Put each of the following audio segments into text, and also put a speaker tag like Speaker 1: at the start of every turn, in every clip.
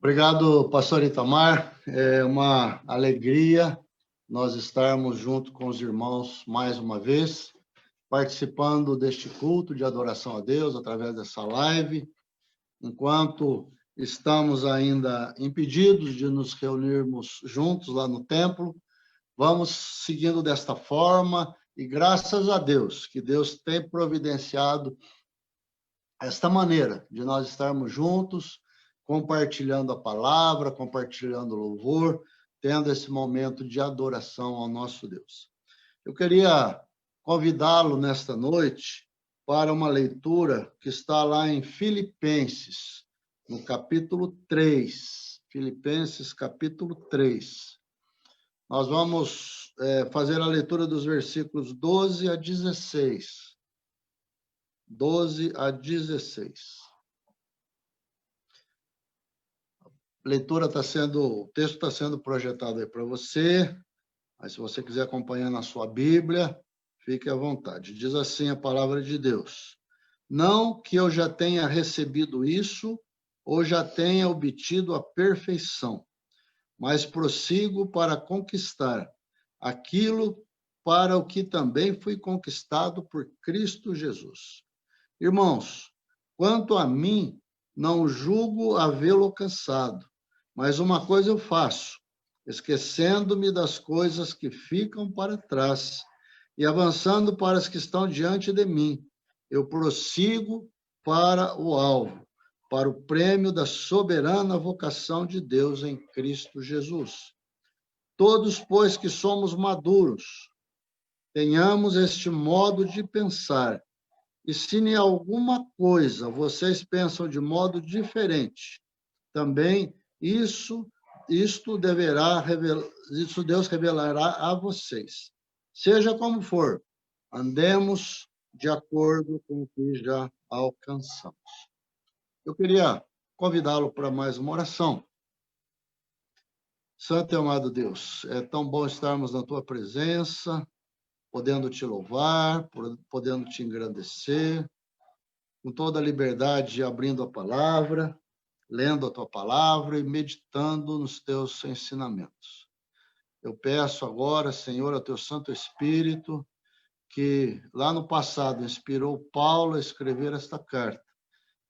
Speaker 1: Obrigado, pastor Itamar. É uma alegria nós estarmos junto com os irmãos mais uma vez, participando deste culto de adoração a Deus através dessa live. Enquanto estamos ainda impedidos de nos reunirmos juntos lá no templo, vamos seguindo desta forma e graças a Deus, que Deus tem providenciado esta maneira de nós estarmos juntos, compartilhando a palavra, compartilhando o louvor, tendo esse momento de adoração ao nosso Deus. Eu queria convidá-lo nesta noite para uma leitura que está lá em Filipenses, no capítulo 3. Filipenses, capítulo 3. Nós vamos fazer a leitura dos versículos 12 a 16. 12 a 16. O texto está sendo projetado aí para você, mas se você quiser acompanhar na sua Bíblia, fique à vontade. Diz assim a palavra de Deus: não que eu já tenha recebido isso, ou já tenha obtido a perfeição, mas prossigo para conquistar aquilo para o que também fui conquistado por Cristo Jesus. Irmãos, quanto a mim, não julgo havê-lo alcançado, mas uma coisa eu faço, esquecendo-me das coisas que ficam para trás e avançando para as que estão diante de mim, eu prossigo para o alvo, para o prêmio da soberana vocação de Deus em Cristo Jesus. Todos, pois, que somos maduros, tenhamos este modo de pensar. E se em alguma coisa vocês pensam de modo diferente, também isso Deus revelará a vocês. Seja como for, andemos de acordo com o que já alcançamos. Eu queria convidá-lo para mais uma oração. Santo e amado Deus, é tão bom estarmos na tua presença, podendo te louvar, podendo te engrandecer, com toda a liberdade, abrindo a palavra, lendo a tua palavra e meditando nos teus ensinamentos. Eu peço agora, Senhor, ao teu Santo Espírito, que lá no passado inspirou Paulo a escrever esta carta,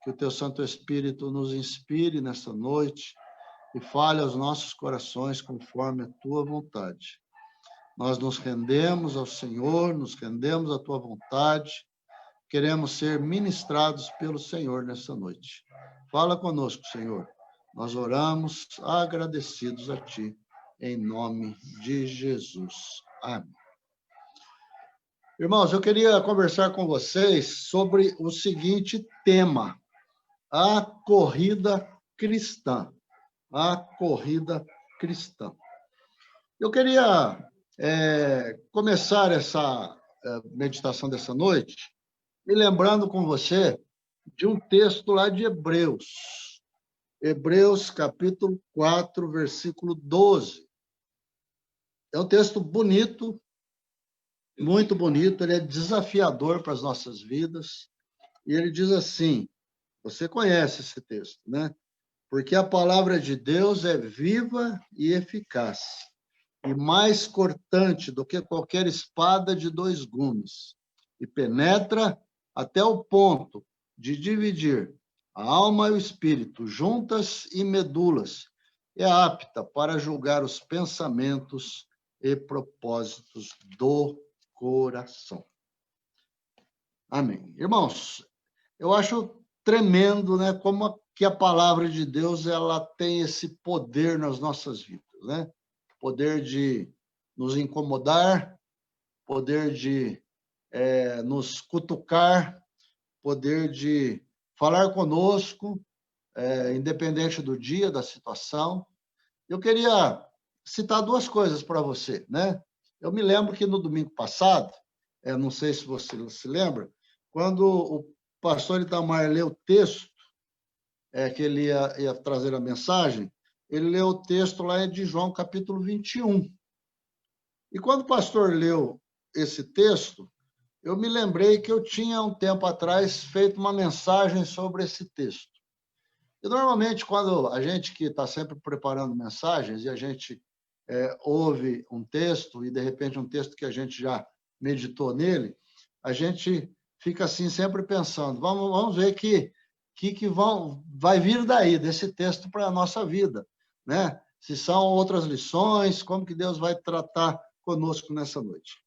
Speaker 1: que o teu Santo Espírito nos inspire nesta noite e fale aos nossos corações conforme a tua vontade. Nós nos rendemos ao Senhor, nos rendemos à tua vontade, queremos ser ministrados pelo Senhor nessa noite. Fala conosco, Senhor. Nós oramos agradecidos a ti, em nome de Jesus. Amém. Irmãos, eu queria conversar com vocês sobre o seguinte tema: a corrida cristã. A corrida cristã. Eu queria começar essa meditação dessa noite me lembrando com você de um texto lá de Hebreus. Hebreus, capítulo 4, versículo 12. É um texto bonito, muito bonito, ele é desafiador para as nossas vidas, e ele diz assim, você conhece esse texto, né? Porque a palavra de Deus é viva e eficaz, e mais cortante do que qualquer espada de 2 gumes, e penetra até o ponto de dividir a alma e o espírito, juntas e medulas, é apta para julgar os pensamentos e propósitos do coração. Amém. Irmãos, eu acho tremendo, né, como que a palavra de Deus ela tem esse poder nas nossas vidas, né? Poder de nos incomodar, poder de nos cutucar, poder de falar conosco, independente do dia, da situação. Eu queria citar 2 coisas para você, né? Eu me lembro que no domingo passado, não sei se você se lembra, quando o pastor Itamar leu o texto, que ele ia trazer a mensagem, ele leu o texto lá de João, capítulo 21. E quando o pastor leu esse texto, eu me lembrei que eu tinha, um tempo atrás, feito uma mensagem sobre esse texto. E, normalmente, quando a gente que está sempre preparando mensagens e a gente ouve um texto e, de repente, um texto que a gente já meditou nele, a gente fica assim sempre pensando, vamos ver que vai vir daí, desse texto para a nossa vida, né? Se são outras lições, como que Deus vai tratar conosco nessa noite.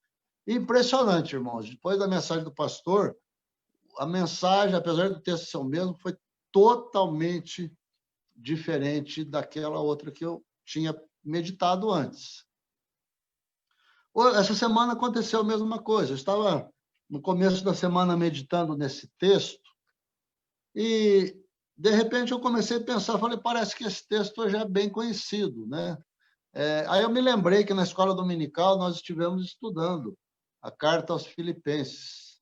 Speaker 1: Impressionante, irmãos. Depois da mensagem do pastor, a mensagem, apesar do texto ser o mesmo, foi totalmente diferente daquela outra que eu tinha meditado antes. Essa semana aconteceu a mesma coisa. Eu estava, no começo da semana, meditando nesse texto e, de repente, eu comecei a pensar, falei, parece que esse texto já é bem conhecido, né? Aí eu me lembrei que na escola dominical nós estivemos estudando a carta aos Filipenses,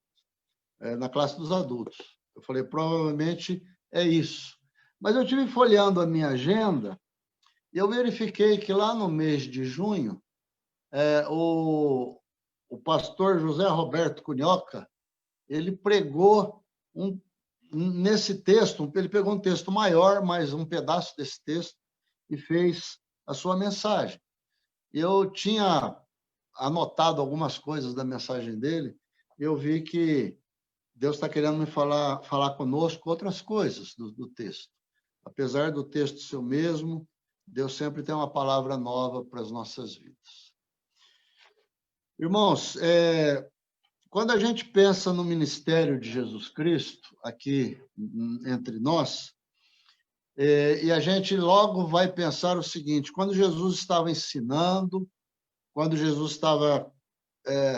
Speaker 1: na classe dos adultos. Eu falei, provavelmente é isso. Mas eu tive folheando a minha agenda e eu verifiquei que lá no mês de junho, o pastor José Roberto Cunhoca, ele pregou nesse texto, ele pegou um texto maior, mais um pedaço desse texto, e fez a sua mensagem. Eu tinha anotado algumas coisas da mensagem dele, eu vi que Deus está querendo me falar conosco outras coisas do texto. Apesar do texto ser o mesmo, Deus sempre tem uma palavra nova para as nossas vidas. Irmãos, quando a gente pensa no ministério de Jesus Cristo, aqui entre nós, e a gente logo vai pensar o seguinte, quando Jesus estava ensinando, quando Jesus estava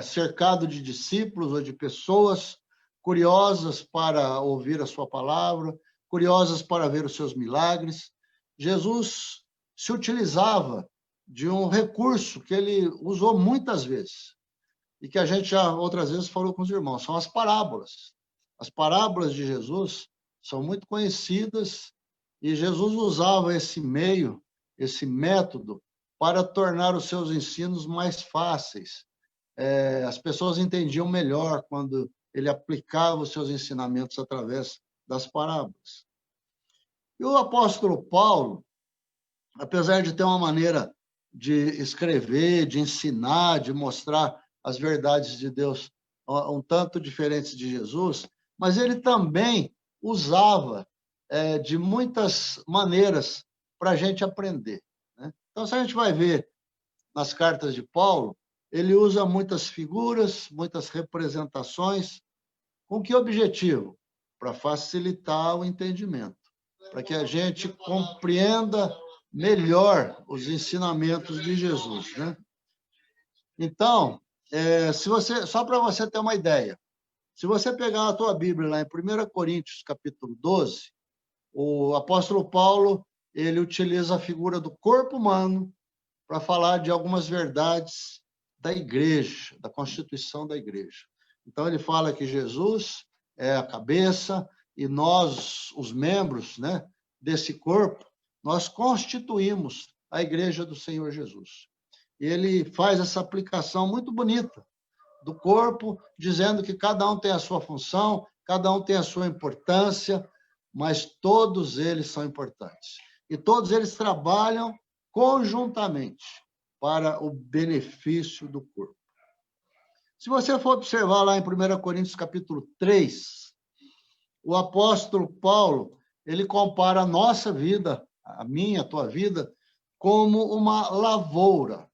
Speaker 1: cercado de discípulos ou de pessoas curiosas para ouvir a sua palavra, curiosas para ver os seus milagres, Jesus se utilizava de um recurso que ele usou muitas vezes e que a gente já outras vezes falou com os irmãos, são as parábolas. As parábolas de Jesus são muito conhecidas e Jesus usava esse meio, esse método, para tornar os seus ensinos mais fáceis. As pessoas entendiam melhor quando ele aplicava os seus ensinamentos através das parábolas. E o apóstolo Paulo, apesar de ter uma maneira de escrever, de ensinar, de mostrar as verdades de Deus um tanto diferentes de Jesus, mas ele também usava de muitas maneiras para a gente aprender, né? Então, se a gente vai ver nas cartas de Paulo, ele usa muitas figuras, muitas representações. Com que objetivo? Para facilitar o entendimento, para que a gente compreenda melhor os ensinamentos de Jesus, né? Então, só para você ter uma ideia, se você pegar a tua Bíblia lá em 1 Coríntios, capítulo 12, o apóstolo Paulo, ele utiliza a figura do corpo humano para falar de algumas verdades da igreja, da constituição da igreja. Então, ele fala que Jesus é a cabeça e nós, os membros, né, desse corpo, nós constituímos a igreja do Senhor Jesus. E ele faz essa aplicação muito bonita do corpo, dizendo que cada um tem a sua função, cada um tem a sua importância, mas todos eles são importantes. E todos eles trabalham conjuntamente para o benefício do corpo. Se você for observar lá em 1 Coríntios, capítulo 3, o apóstolo Paulo, ele compara a nossa vida, a minha, a tua vida, como uma lavoura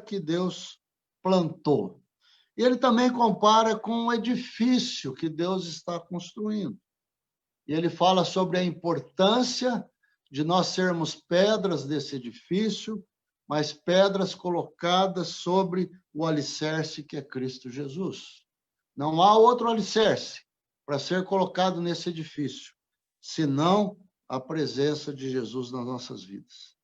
Speaker 1: que Deus plantou. E ele também compara com um edifício que Deus está construindo. E ele fala sobre a importância de nós sermos pedras desse edifício, mas pedras colocadas sobre o alicerce que é Cristo Jesus. Não há outro alicerce para ser colocado nesse edifício, senão a presença de Jesus nas nossas vidas.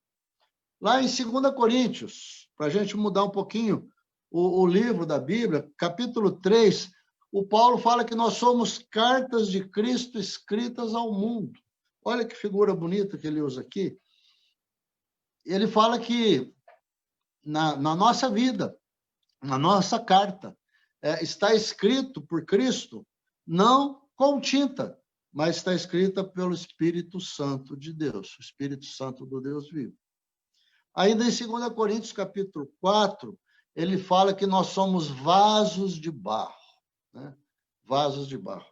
Speaker 1: Lá em 2 Coríntios, para a gente mudar um pouquinho o livro da Bíblia, capítulo 3, o Paulo fala que nós somos cartas de Cristo escritas ao mundo. Olha que figura bonita que ele usa aqui. Ele fala que na nossa vida, na nossa carta, está escrito por Cristo, não com tinta, mas está escrita pelo Espírito Santo de Deus, o Espírito Santo do Deus vivo. Ainda em 2 Coríntios, capítulo 4, ele fala que nós somos vasos de barro, né? Vasos de barro.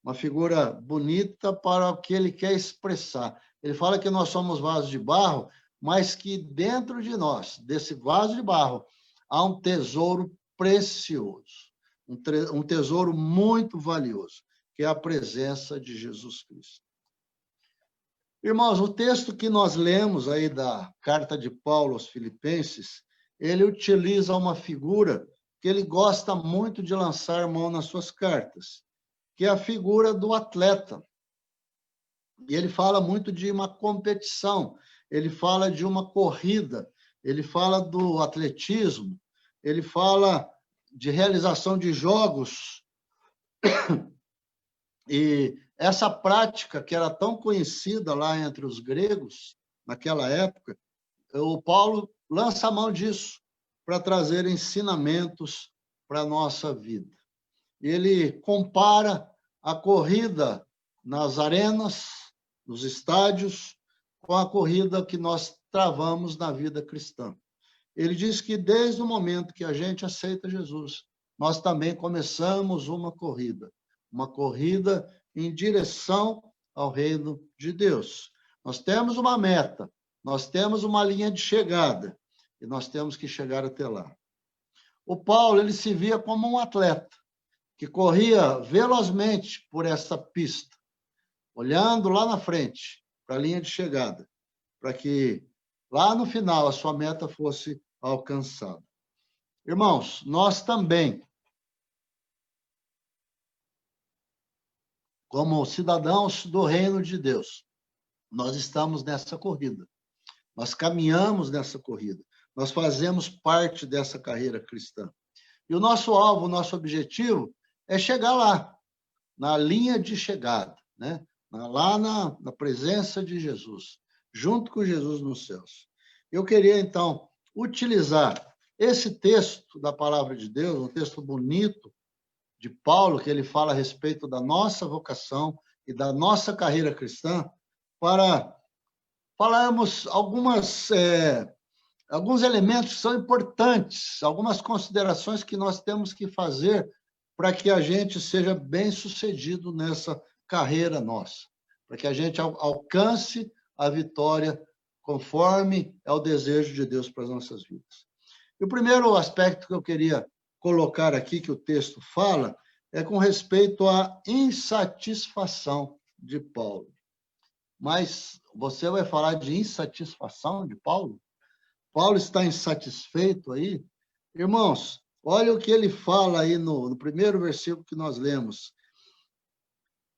Speaker 1: Uma figura bonita para o que ele quer expressar. Ele fala que nós somos vasos de barro, mas que dentro de nós, desse vaso de barro, há um tesouro precioso, um tesouro muito valioso, que é a presença de Jesus Cristo. Irmãos, o texto que nós lemos aí da carta de Paulo aos Filipenses, ele utiliza uma figura que ele gosta muito de lançar mão nas suas cartas, que é a figura do atleta. E ele fala muito de uma competição, ele fala de uma corrida, ele fala do atletismo, ele fala de realização de jogos. E essa prática, que era tão conhecida lá entre os gregos, naquela época, o Paulo lança a mão disso para trazer ensinamentos para a nossa vida. Ele compara a corrida nas arenas, nos estádios, com a corrida que nós travamos na vida cristã. Ele diz que desde o momento que a gente aceita Jesus, nós também começamos uma corrida em direção ao reino de Deus. Nós temos uma meta, nós temos uma linha de chegada, e nós temos que chegar até lá. O Paulo, ele se via como um atleta, que corria velozmente por essa pista, olhando lá na frente, para a linha de chegada, para que lá no final a sua meta fosse alcançada. Irmãos, nós também, como cidadãos do reino de Deus, nós estamos nessa corrida. Nós caminhamos nessa corrida. Nós fazemos parte dessa carreira cristã. E o nosso alvo, o nosso objetivo é chegar lá, na linha de chegada, né? Lá na presença de Jesus, junto com Jesus nos céus. Eu queria, então, utilizar esse texto da palavra de Deus, um texto bonito de Paulo, que ele fala a respeito da nossa vocação e da nossa carreira cristã, para falarmos alguns elementos que são importantes, algumas considerações que nós temos que fazer para que a gente seja bem-sucedido nessa carreira nossa, para que a gente alcance a vitória conforme é o desejo de Deus para as nossas vidas. E o primeiro aspecto que eu queria colocar aqui, que o texto fala, é com respeito à insatisfação de Paulo. Mas você vai falar de insatisfação de Paulo? Paulo está insatisfeito aí? Irmãos, olha o que ele fala aí no primeiro versículo que nós lemos.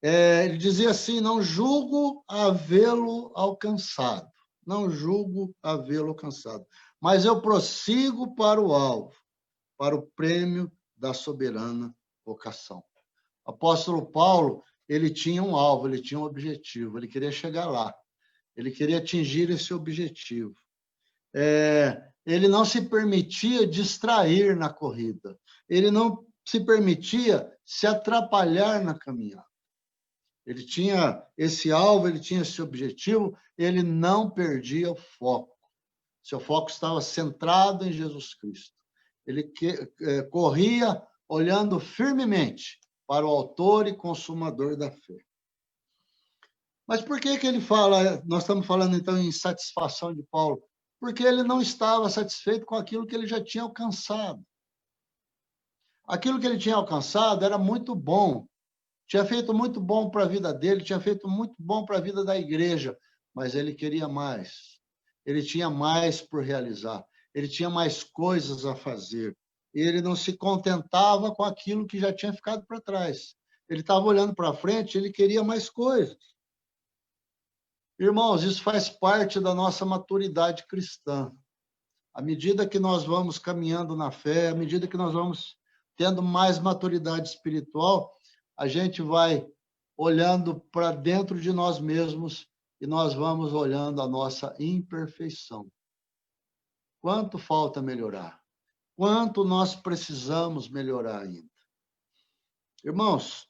Speaker 1: Ele dizia assim: não julgo havê-lo alcançado. Não julgo havê-lo alcançado. Mas eu prossigo para o alvo, para o prêmio da soberana vocação. O apóstolo Paulo, ele tinha um alvo, ele tinha um objetivo, ele queria chegar lá. Ele queria atingir esse objetivo. Ele não se permitia distrair na corrida. Ele não se permitia se atrapalhar na caminhada. Ele tinha esse alvo, ele tinha esse objetivo, ele não perdia o foco. Seu foco estava centrado em Jesus Cristo. Ele corria olhando firmemente para o autor e consumador da fé. Mas por que ele fala, nós estamos falando então em insatisfação de Paulo? Porque ele não estava satisfeito com aquilo que ele já tinha alcançado. Aquilo que ele tinha alcançado era muito bom, tinha feito muito bom para a vida dele, tinha feito muito bom para a vida da igreja, mas ele queria mais. Ele tinha mais por realizar, ele tinha mais coisas a fazer. Ele não se contentava com aquilo que já tinha ficado para trás. Ele estava olhando para frente, ele queria mais coisas. Irmãos, isso faz parte da nossa maturidade cristã. À medida que nós vamos caminhando na fé, à medida que nós vamos tendo mais maturidade espiritual, a gente vai olhando para dentro de nós mesmos e nós vamos olhando a nossa imperfeição. Quanto falta melhorar? Quanto nós precisamos melhorar ainda? Irmãos,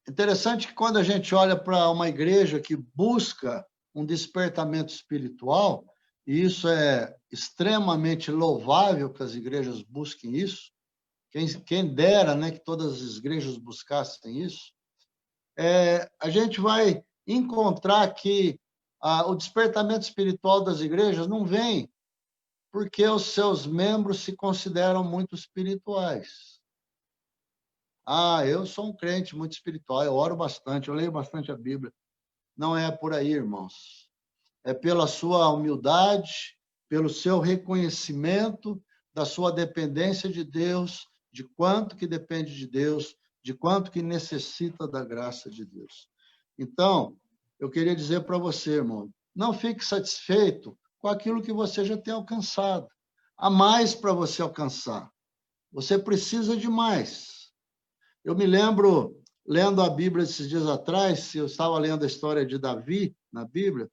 Speaker 1: Interessante que quando a gente olha para uma igreja que busca um despertamento espiritual, e isso é extremamente louvável que as igrejas busquem isso, quem dera, né, que todas as igrejas buscassem isso, a gente vai encontrar que o despertamento espiritual das igrejas não vem porque os seus membros se consideram muito espirituais. Eu sou um crente muito espiritual, eu oro bastante, eu leio bastante a Bíblia. Não é por aí, irmãos. É pela sua humildade, pelo seu reconhecimento da sua dependência de Deus, de quanto que depende de Deus, de quanto que necessita da graça de Deus. Então, eu queria dizer para você, irmão, não fique satisfeito com aquilo que você já tem alcançado. Há mais para você alcançar. Você precisa de mais. Eu me lembro, lendo a Bíblia esses dias atrás, eu estava lendo a história de Davi na Bíblia,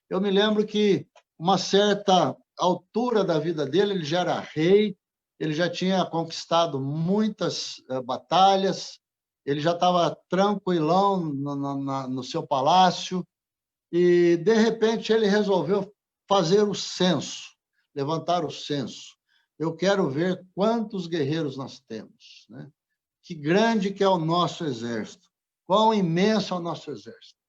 Speaker 1: eu me lembro que uma certa altura da vida dele, ele já era rei, ele já tinha conquistado muitas batalhas, ele já estava tranquilão no seu palácio, e, de repente, ele resolveu fazer o censo, levantar o censo. Eu quero ver quantos guerreiros nós temos, né? Que grande que é o nosso exército, quão imenso é o nosso exército.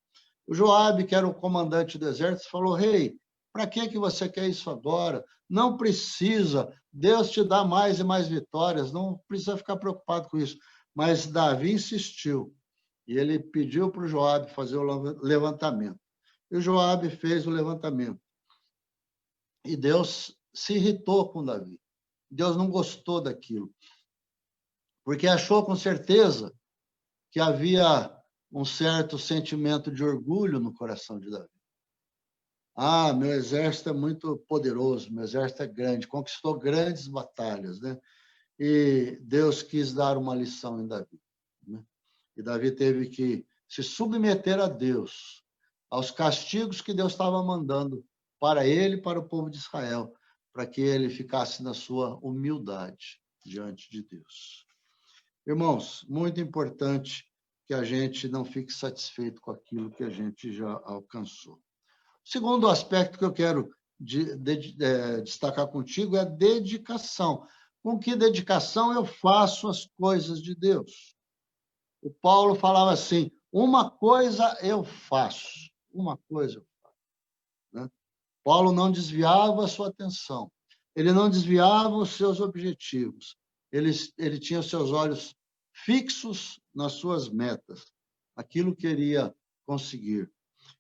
Speaker 1: O Joabe, que era o comandante do exército, falou: rei, para que você quer isso agora? Não precisa, Deus te dá mais e mais vitórias, não precisa ficar preocupado com isso. Mas Davi insistiu, e ele pediu para o Joabe fazer o levantamento. E o Joabe fez o levantamento. E Deus se irritou com Davi. Deus não gostou daquilo, porque achou com certeza que havia um certo sentimento de orgulho no coração de Davi. Meu exército é muito poderoso, meu exército é grande, conquistou grandes batalhas, né? E Deus quis dar uma lição em Davi, né? E Davi teve que se submeter a Deus, aos castigos que Deus estava mandando para ele e para o povo de Israel, para que ele ficasse na sua humildade diante de Deus. Irmãos, muito importante que a gente não fique satisfeito com aquilo que a gente já alcançou. O segundo aspecto que eu quero destacar contigo é a dedicação. Com que dedicação eu faço as coisas de Deus? O Paulo falava assim: uma coisa eu faço, uma coisa eu faço, né? Paulo não desviava a sua atenção, ele não desviava os seus objetivos, ele tinha os seus olhos fixos nas suas metas, aquilo que queria conseguir.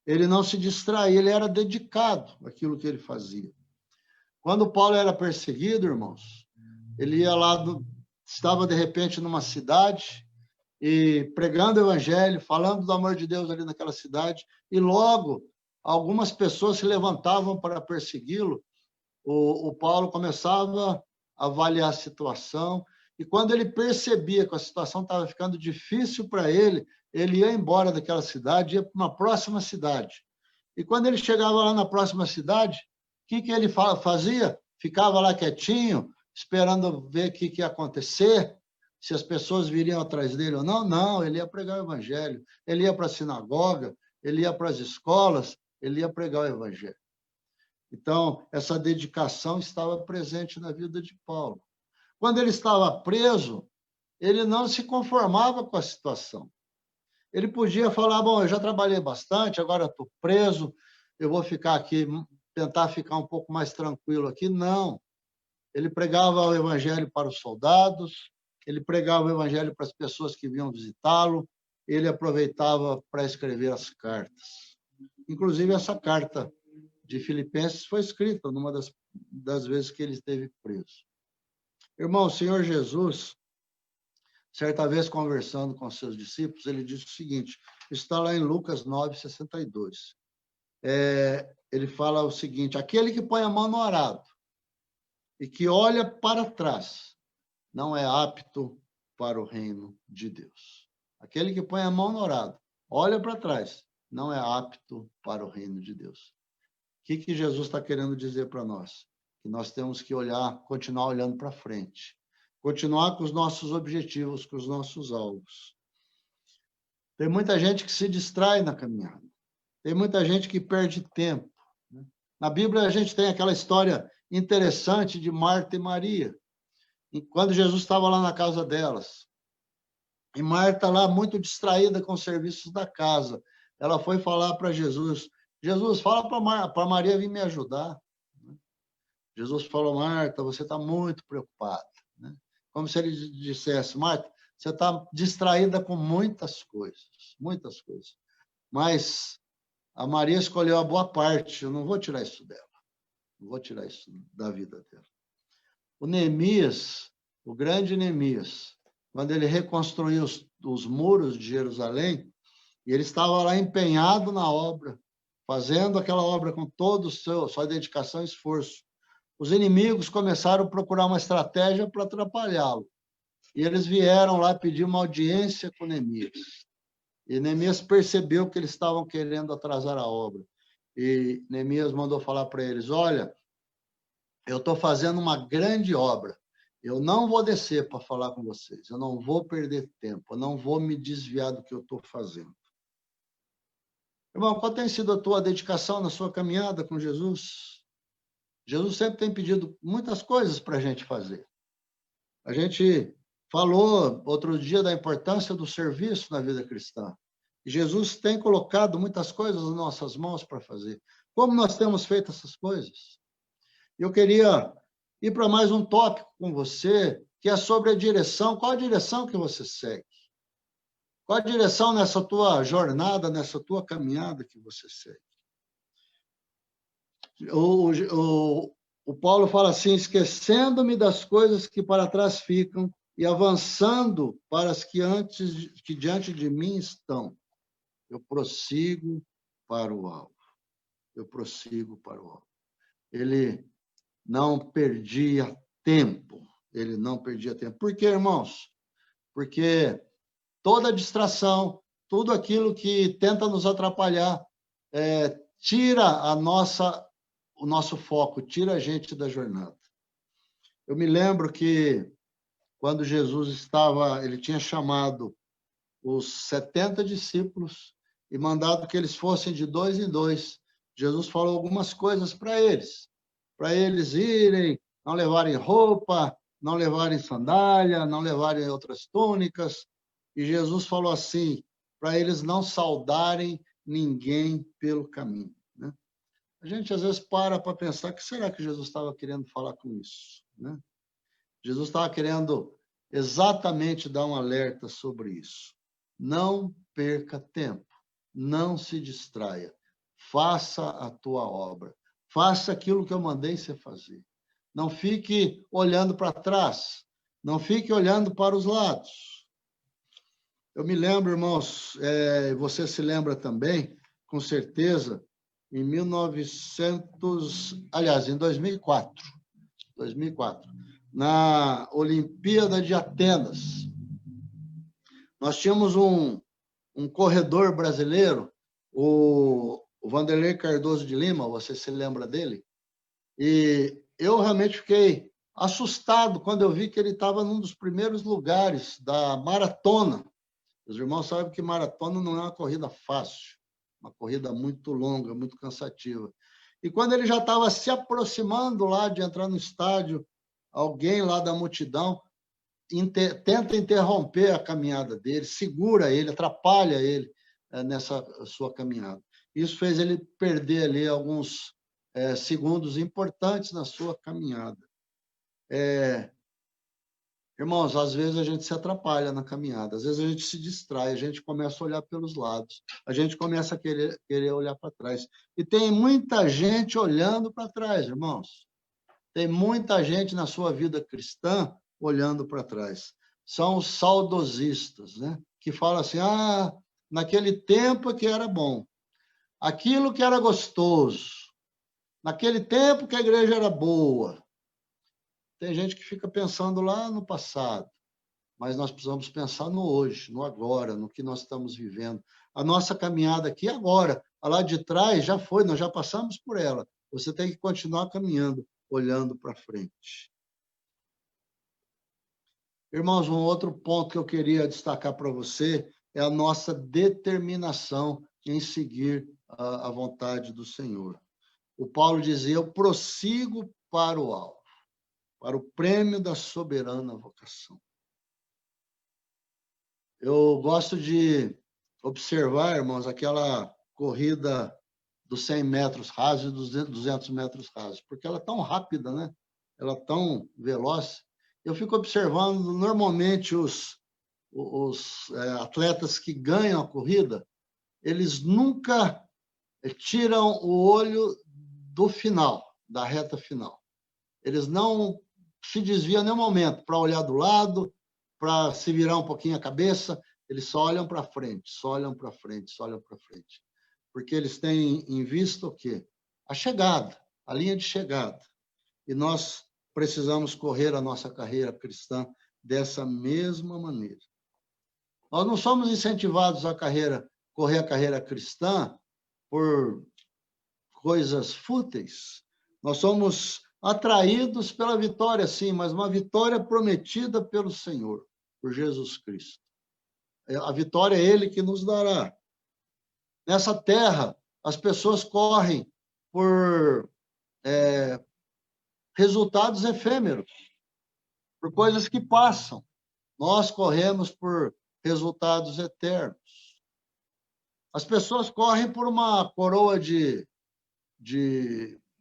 Speaker 1: Ele não se distraía, ele era dedicado àquilo que ele fazia. Quando Paulo era perseguido, irmãos, ele ia lá, estava de repente numa cidade e pregando o evangelho, falando do amor de Deus ali naquela cidade, e logo algumas pessoas se levantavam para persegui-lo. O Paulo começava a avaliar a situação, e quando ele percebia que a situação estava ficando difícil para ele ia embora daquela cidade, ia para uma próxima cidade. E quando ele chegava lá na próxima cidade, o que ele fazia? Ficava lá quietinho, esperando ver o que ia acontecer, se as pessoas viriam atrás dele ou não. Não, ele ia pregar o evangelho, ele ia para a sinagoga, ele ia para as escolas, ele ia pregar o evangelho. Então, essa dedicação estava presente na vida de Paulo. Quando ele estava preso, ele não se conformava com a situação. Ele podia falar: bom, eu já trabalhei bastante, agora estou preso, eu vou ficar aqui, tentar ficar um pouco mais tranquilo aqui. Não. Ele pregava o evangelho para os soldados, ele pregava o evangelho para as pessoas que vinham visitá-lo, ele aproveitava para escrever as cartas. Inclusive, essa carta de Filipenses foi escrita numa das vezes que ele esteve preso. Irmão, o Senhor Jesus, certa vez conversando com seus discípulos, ele disse o seguinte, está lá em Lucas 9:62. Ele fala o seguinte: aquele que põe a mão no arado e que olha para trás não é apto para o reino de Deus. Aquele que põe a mão no arado, olha para trás, não é apto para o reino de Deus. O que Jesus está querendo dizer para nós? Que nós temos que continuar olhando para frente, continuar com os nossos objetivos, com os nossos alvos. Tem muita gente que se distrai na caminhada. Tem muita gente que perde tempo. Na Bíblia, a gente tem aquela história interessante de Marta e Maria. E quando Jesus estava lá na casa delas, e Marta lá muito distraída com os serviços da casa, ela foi falar para Jesus, Jesus, fala para Maria vir me ajudar. Jesus falou, Marta, você está muito preocupada. Como se ele dissesse, Marta, você está distraída com muitas coisas, mas a Maria escolheu a boa parte, eu não vou tirar isso dela, não vou tirar isso da vida dela. O Neemias, o grande Neemias, quando ele reconstruiu os muros de Jerusalém, e ele estava lá empenhado na obra, fazendo aquela obra com toda a sua dedicação e esforço. Os inimigos começaram a procurar uma estratégia para atrapalhá-lo. E eles vieram lá pedir uma audiência com Neemias. E Neemias percebeu que eles estavam querendo atrasar a obra. E Neemias mandou falar para eles, olha, eu estou fazendo uma grande obra. Eu não vou descer para falar com vocês. Eu não vou perder tempo. Eu não vou me desviar do que eu estou fazendo. Irmão, qual tem sido a tua dedicação na sua caminhada com Jesus? Jesus sempre tem pedido muitas coisas para a gente fazer. A gente falou outro dia da importância do serviço na vida cristã. E Jesus tem colocado muitas coisas nas nossas mãos para fazer. Como nós temos feito essas coisas? Eu queria ir para mais um tópico com você, que é sobre a direção. Qual a direção que você segue? Qual a direção nessa tua jornada, nessa tua caminhada que você segue? O Paulo fala assim, esquecendo-me das coisas que para trás ficam e avançando para as que diante de mim estão. Eu prossigo para o alvo. Eu prossigo para o alvo. Ele não perdia tempo. Ele não perdia tempo. Por quê, irmãos? Porque toda distração, tudo aquilo que tenta nos atrapalhar, tira o nosso foco, tira a gente da jornada. Eu me lembro que quando Jesus ele tinha chamado os 70 discípulos e mandado que eles fossem de 2 em 2. Jesus falou algumas coisas para eles irem, não levarem roupa, não levarem sandália, não levarem outras túnicas. E Jesus falou assim, para eles não saudarem ninguém pelo caminho. Né? A gente, às vezes, para pensar, o que será que Jesus estava querendo falar com isso? Né? Jesus estava querendo exatamente dar um alerta sobre isso. Não perca tempo, não se distraia, faça a tua obra, faça aquilo que eu mandei você fazer. Não fique olhando para trás, não fique olhando para os lados. Eu me lembro, irmãos, você se lembra também, com certeza, em 2004, na Olimpíada de Atenas, nós tínhamos um corredor brasileiro, o Vanderlei Cardoso de Lima, você se lembra dele? E eu realmente fiquei assustado quando eu vi que ele estava num dos primeiros lugares da maratona. Os irmãos sabem que maratona não é uma corrida fácil, uma corrida muito longa, muito cansativa. E quando ele já estava se aproximando lá de entrar no estádio, alguém lá da multidão tenta interromper a caminhada dele, segura ele, atrapalha ele nessa sua caminhada. Isso fez ele perder ali alguns segundos importantes na sua caminhada. Irmãos, às vezes a gente se atrapalha na caminhada, às vezes a gente se distrai, a gente começa a olhar pelos lados, a gente começa a querer olhar para trás. E tem muita gente olhando para trás, irmãos. Tem muita gente na sua vida cristã olhando para trás. São os saudosistas, né? Que falam assim, naquele tempo que era bom, aquilo que era gostoso, naquele tempo que a igreja era boa. Tem gente que fica pensando lá no passado, mas nós precisamos pensar no hoje, no agora, no que nós estamos vivendo. A nossa caminhada aqui agora, a lá de trás já foi, nós já passamos por ela. Você tem que continuar caminhando, olhando para frente. Irmãos, um outro ponto que eu queria destacar para você é a nossa determinação em seguir a vontade do Senhor. O Paulo dizia: eu prossigo para o alvo, para o prêmio da soberana vocação. Eu gosto de observar, irmãos, aquela corrida dos 100 metros rasos e dos 200 metros rasos, porque ela é tão rápida, né? Ela é tão veloz. Eu fico observando, normalmente, os atletas que ganham a corrida, eles nunca tiram o olho do final, da reta final. Eles não se desviam em nenhum momento para olhar do lado, para se virar um pouquinho a cabeça, eles só olham para frente, só olham para frente, só olham para frente. Porque eles têm em vista o quê? A chegada, a linha de chegada. E nós precisamos correr a nossa carreira cristã dessa mesma maneira. Nós não somos incentivados a correr a carreira cristã por coisas fúteis. Nós somos atraídos pela vitória, sim, mas uma vitória prometida pelo Senhor, por Jesus Cristo. A vitória é Ele que nos dará. Nessa terra, as pessoas correm por resultados efêmeros, por coisas que passam. Nós corremos por resultados eternos. As pessoas correm por uma coroa de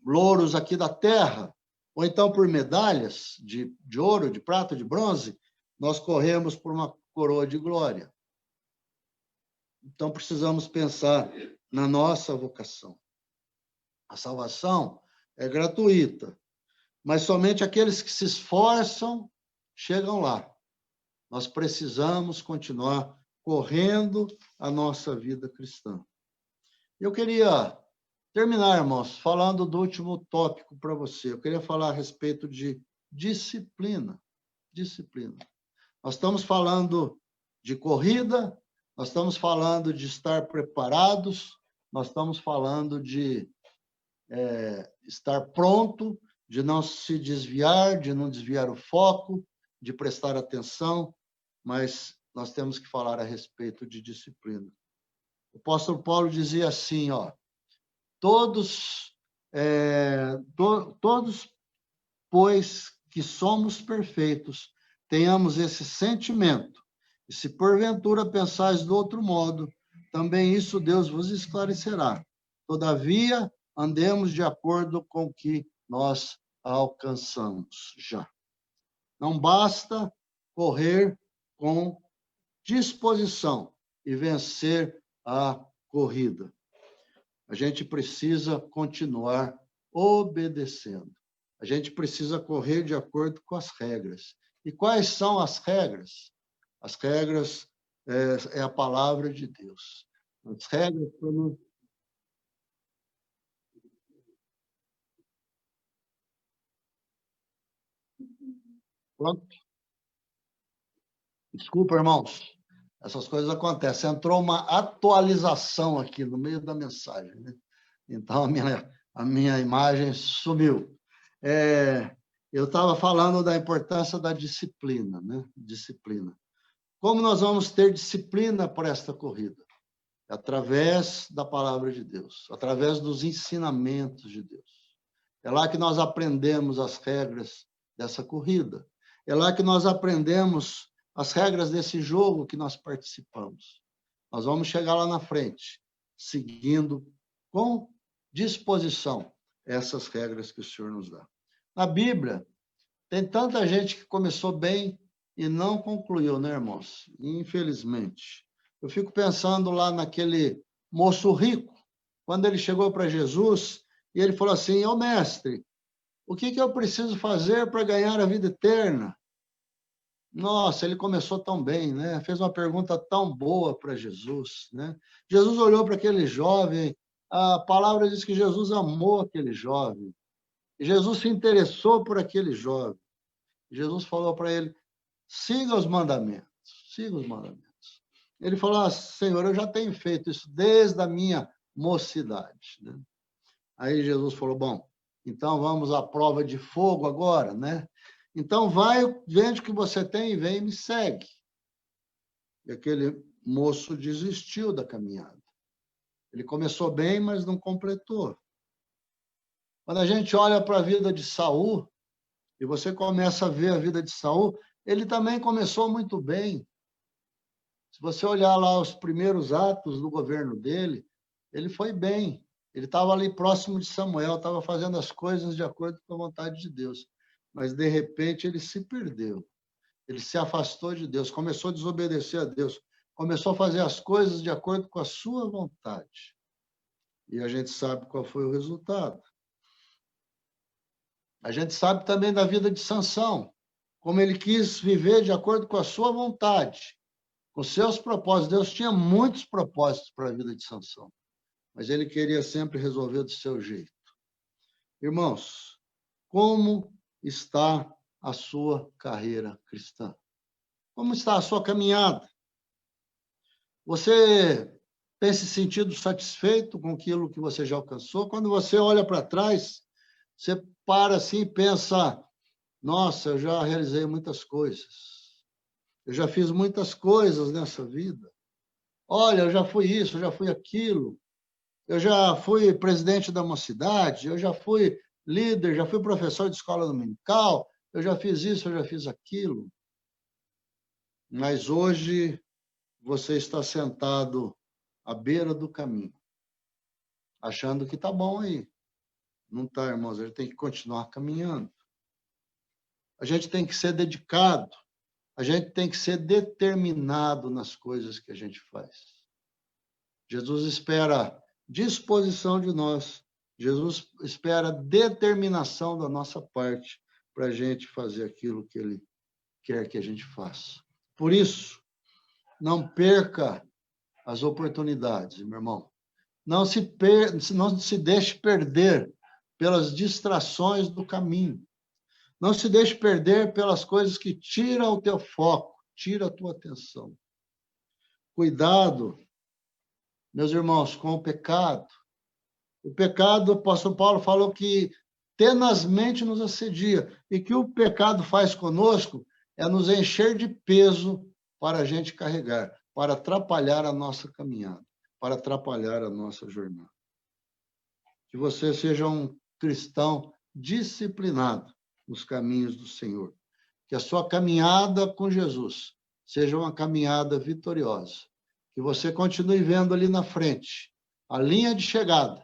Speaker 1: louros aqui da terra, ou então por medalhas de ouro, de prata, de bronze. Nós corremos por uma coroa de glória. Então, precisamos pensar na nossa vocação. A salvação é gratuita, mas somente aqueles que se esforçam chegam lá. Nós precisamos continuar correndo a nossa vida cristã. Eu queria terminar, irmãos, falando do último tópico para você. Eu queria falar a respeito de disciplina. Disciplina. Nós estamos falando de corrida, nós estamos falando de estar preparados, nós estamos falando de estar pronto, de não se desviar, de não desviar o foco, de prestar atenção, mas nós temos que falar a respeito de disciplina. O apóstolo Paulo dizia assim, todos, pois que somos perfeitos, tenhamos esse sentimento. E se porventura pensais do outro modo, também isso Deus vos esclarecerá. Todavia, andemos de acordo com o que nós alcançamos já. Não basta correr com disposição e vencer a corrida. A gente precisa continuar obedecendo. A gente precisa correr de acordo com as regras. E quais são as regras? As regras é a palavra de Deus. As regras para nós. Pronto. Desculpa, irmãos. Essas coisas acontecem. Entrou uma atualização aqui no meio da mensagem, né? Então, a minha imagem sumiu. Eu estava falando da importância da disciplina, né? Disciplina. Como nós vamos ter disciplina para esta corrida? Através da palavra de Deus, através dos ensinamentos de Deus. É lá que nós aprendemos as regras dessa corrida. É lá que nós aprendemos as regras desse jogo que nós participamos. Nós vamos chegar lá na frente, seguindo com disposição essas regras que o Senhor nos dá. Na Bíblia, tem tanta gente que começou bem e não concluiu, né, irmãos? Infelizmente. Eu fico pensando lá naquele moço rico, quando ele chegou para Jesus e ele falou assim: ô mestre, o que eu preciso fazer para ganhar a vida eterna? Nossa, ele começou tão bem, né? Fez uma pergunta tão boa para Jesus, né? Jesus olhou para aquele jovem, a palavra diz que Jesus amou aquele jovem. Jesus se interessou por aquele jovem. Jesus falou para ele: siga os mandamentos, siga os mandamentos. Ele falou: Senhor, eu já tenho feito isso desde a minha mocidade, né? Aí Jesus falou: bom, então vamos à prova de fogo agora, né? Então vai, vende o que você tem e vem e me segue. E aquele moço desistiu da caminhada. Ele começou bem, mas não completou. Quando a gente olha para a vida de Saul, e você começa a ver a vida de Saul, ele também começou muito bem. Se você olhar lá os primeiros atos do governo dele, ele foi bem. Ele estava ali próximo de Samuel, estava fazendo as coisas de acordo com a vontade de Deus. Mas, de repente, ele se perdeu. Ele se afastou de Deus, começou a desobedecer a Deus, começou a fazer as coisas de acordo com a sua vontade. E a gente sabe qual foi o resultado. A gente sabe também da vida de Sansão, como ele quis viver de acordo com a sua vontade, com seus propósitos. Deus tinha muitos propósitos para a vida de Sansão, mas ele queria sempre resolver do seu jeito. Irmãos, como está a sua carreira cristã? Como está a sua caminhada? Você tem se sentido satisfeito com aquilo que você já alcançou? Quando você olha para trás, você para assim e pensa: nossa, eu já realizei muitas coisas. Eu já fiz muitas coisas nessa vida. Olha, eu já fui isso, eu já fui aquilo. Eu já fui presidente da uma cidade, eu já fui líder, já fui professor de escola dominical, eu já fiz isso, eu já fiz aquilo. Mas hoje você está sentado à beira do caminho, achando que está bom aí. Não está, irmãos, a gente tem que continuar caminhando. A gente tem que ser dedicado, a gente tem que ser determinado nas coisas que a gente faz. Jesus espera disposição de nós, Jesus espera determinação da nossa parte para a gente fazer aquilo que Ele quer que a gente faça. Por isso, não perca as oportunidades, meu irmão. Não se deixe perder pelas distrações do caminho. Não se deixe perder pelas coisas que tiram o teu foco, tiram a tua atenção. Cuidado, meus irmãos, com o pecado. O pecado, o apóstolo Paulo falou que tenazmente nos assedia, e que o pecado faz conosco é nos encher de peso para a gente carregar, para atrapalhar a nossa caminhada, para atrapalhar a nossa jornada. Que você seja um cristão disciplinado nos caminhos do Senhor. Que a sua caminhada com Jesus seja uma caminhada vitoriosa. Que você continue vendo ali na frente a linha de chegada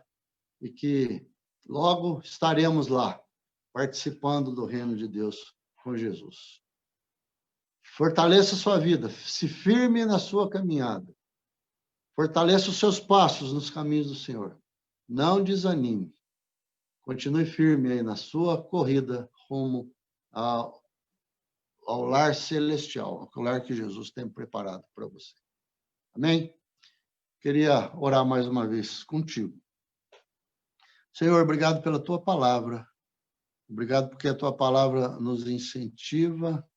Speaker 1: e que logo estaremos lá, participando do reino de Deus com Jesus. Fortaleça a sua vida, se firme na sua caminhada. Fortaleça os seus passos nos caminhos do Senhor. Não desanime. Continue firme aí na sua corrida rumo ao lar celestial, ao lar que Jesus tem preparado para você. Amém? Queria orar mais uma vez contigo. Senhor, obrigado pela tua palavra. Obrigado porque a tua palavra nos incentiva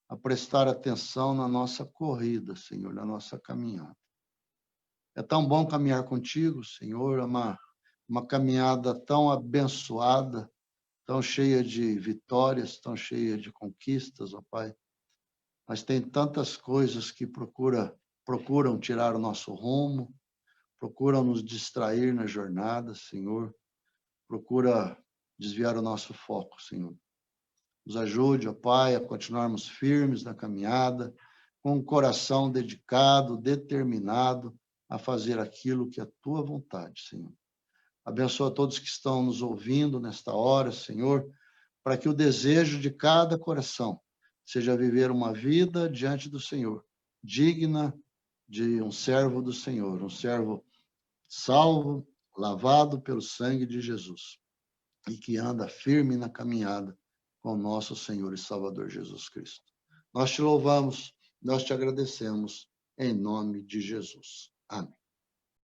Speaker 1: a prestar atenção na nossa corrida, Senhor, na nossa caminhada. É tão bom caminhar contigo, Senhor, é uma caminhada tão abençoada, tão cheia de vitórias, tão cheia de conquistas, ó Pai. Mas tem tantas coisas que procuram tirar o nosso rumo, procuram nos distrair na jornada, Senhor. Procura desviar o nosso foco, Senhor. Nos ajude, ó Pai, a continuarmos firmes na caminhada, com um coração dedicado, determinado a fazer aquilo que é a tua vontade, Senhor. Abençoa todos que estão nos ouvindo nesta hora, Senhor, para que o desejo de cada coração seja viver uma vida diante do Senhor, digna de um servo do Senhor, um servo salvo, lavado pelo sangue de Jesus, e que anda firme na caminhada com o nosso Senhor e Salvador Jesus Cristo. Nós te louvamos, nós te agradecemos, em nome de Jesus. Amém.